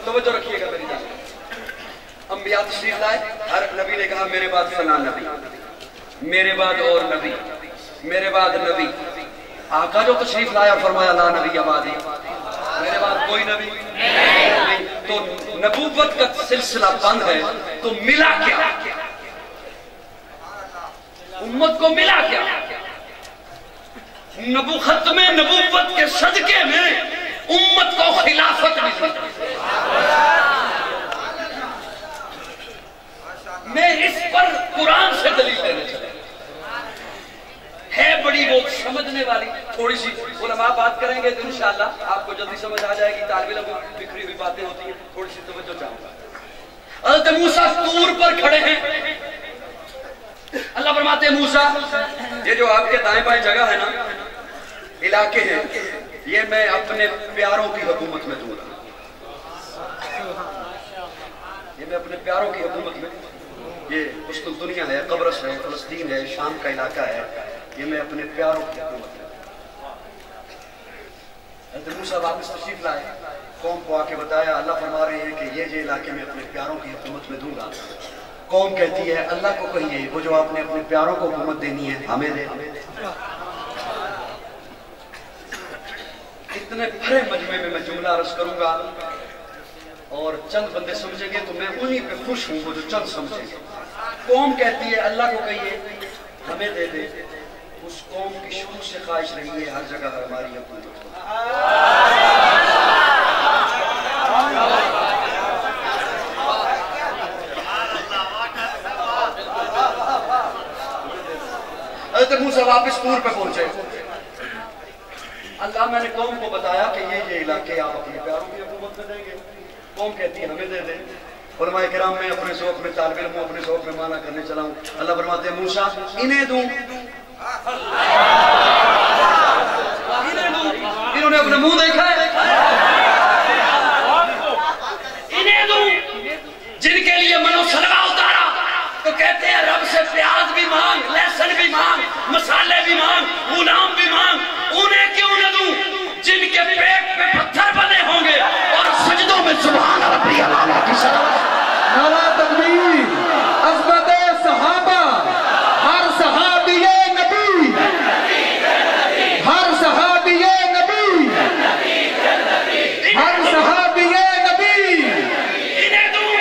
توجہ رکھیے گا میری جان. انبیاء تشریف لائے، ہر نبی نے کہا میرے بعد فلاں نبی، میرے بعد اور نبی، میرے بعد نبی. آقا جو تشریف لائے اور فرمایا لا نبی بعدی، میرے بعد کوئی نبی نہیں. تو نبوت کا سلسلہ بند ہے تو ملا کیا؟ امت کو ملا کیا؟ ختم نبوت کے صدقے میں امت کو خلافت ملی. میں اس پر قرآن سے دلیل دینے چلا ہے بڑی وہ سمجھنے والی. تھوڑی سی علماء بات کریں گے تو انشاءاللہ آپ کو جلدی سمجھ آ جائے گی. طالب علم بکھری ہوئی باتیں ہوتی ہیں، تھوڑی سی توجہ چاہوں گا. حضرت موسیٰ طور پر کھڑے ہیں. اللہ فرماتے ہیں موسیٰ یہ جو آپ کے دائیں بائیں جگہ ہے نا، علاقے ہیں، یہ میں اپنے پیاروں کی حکومت میں دوں گا. یہ میں اپنے پیاروں کی حکومت میں، یہ قسط دنیا ہے، قبرص ہے، فلسطین ہے، شام کا علاقہ ہے، یہ میں اپنے پیاروں کی حکومت میں. حضرت موسیٰ واپس تشریف لائے، قوم کو آ کے بتایا. اللہ فرما رہے ہیں کہ یہ علاقے میں اپنے پیاروں کی حکومت میں دوں گا. قوم کہتی ہے اللہ کو کہیے وہ جو آپ نے اپنے پیاروں کو حکومت دینی ہے ہمیں دے. اتنے بڑے مجمع میں جملہ عرض کروں گا اور چند بندے سمجھیں گے تو میں انہی پہ خوش ہوں وہ جو چند سمجھیں گے. قوم کہتی ہے اللہ کو کہیے ہمیں دے دے. اس قوم کی شروع سے خواہش رہی ہے ہر جگہ ہماری حکومت ہو. حضرت موسیٰ واپس طور پہ پہنچے. اللہ میں نے قوم کو بتایا کہ یہ علاقے آپ اپنے پیاروں کی حکومت میں دیں گے. قوم کہتی ہے ہمیں دے دیں. علماء کرام میں اپنے ذوق میں طالب علم ہوں، اپنے ذوق میں معنی کرنے چلا ہوں. اللہ فرماتے ہیں موسیٰ انہیں دوں. انہوں نے اپنا منہ دیکھا ہے. انہیں دوں جن کے لیے منو صدقہ اتارا تو کہتے ہیں رب سے پیاز بھی مانگ، لہسن بھی مانگ، مسالے بھی مانگ، غلام بھی مانگ. انہیں کیوں نہ دوں جن کے پیٹ پہ پتھر بنے ہوں گے اور سجدوں میں سبحان ربی الاعلیٰ کی صدقہ. نعرہ تکبیر، عظمت صحابہ، ہر صحابی نبی، ہر صحابی نبی، ہر صحابی نبی. انہیں دوں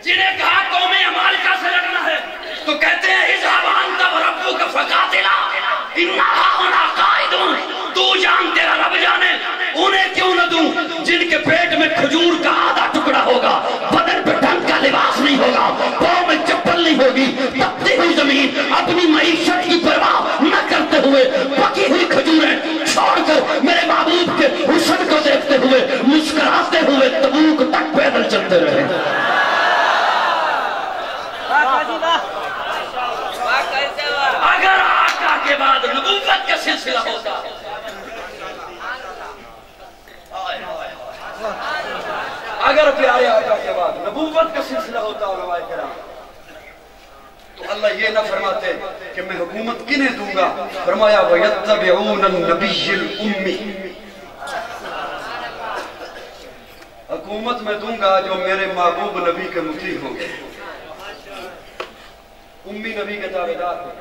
جنہیں کہا قوم عمالقہ سے لڑنا ہے تو کہتے ہیں اذهب انت وربک فقاتلا انا هاہنا قاعدون. تو جان تیرا رب جانے. انہیں کیوں نہ دوں جن کے پیٹ میں کھجور کا آدھا ٹکڑا ہوگا، بدن پہ ڈھنگ کا لباس نہیں ہوگا، پاؤں میں چپل نہیں ہوگی، تپتی ہوئی زمین، اپنی معیشت کی پرواہ نہ کرتے ہوئے پکی ہوئی کھجوریں چھوڑ کر میرے محبوب کے حسن کو دیکھتے ہوئے مسکراتے ہوئے تبوک تک پیدل چلتے رہے. اگر آقا کے بعد نبوت کا سلسلہ ہوتا، اگر پیارے آقا کے بعد نبوت کا سلسلہ ہوتا علماء کرام تو اللہ یہ نہ فرماتے کہ میں حکومت کنہیں دوں گا. فرمایا وَيَتَّبِعُونَ النَّبِيِّ الْأُمِّ. حکومت میں دوں گا جو میرے محبوب نبی کے مطیع ہوں گے، امی نبی کے تابعدار ہوں.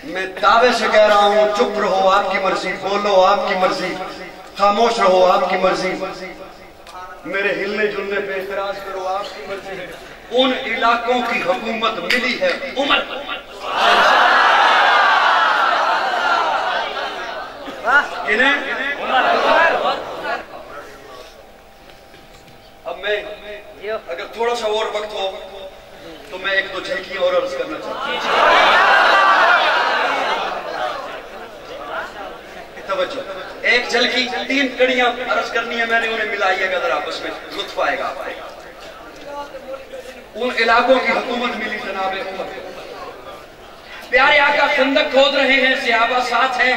میں دعوے سے کہہ رہا ہوں چپ رہو آپ کی مرضی، بولو آپ کی مرضی، خاموش رہو آپ کی مرضی، میرے ہلنے جلنے پہ اعتراض کرو آپ کی مرضی. ان علاقوں کی حکومت ملی ہے عمر کو. اب میں اگر تھوڑا سا اور وقت ہو تو میں ایک دو جھلکی اور عرض کرنا چاہتا ہوں. توجہ، ایک جھلکی 3 کڑیاں عرض کرنی ہے میں نے، انہیں ملائیے گا ذرا، اس میں لطف آئے گا. ان علاقوں کی حکومت ملی جناب عمر. پیارے آقا خندق کھود رہے ہیں، صحابہ ساتھ ہیں.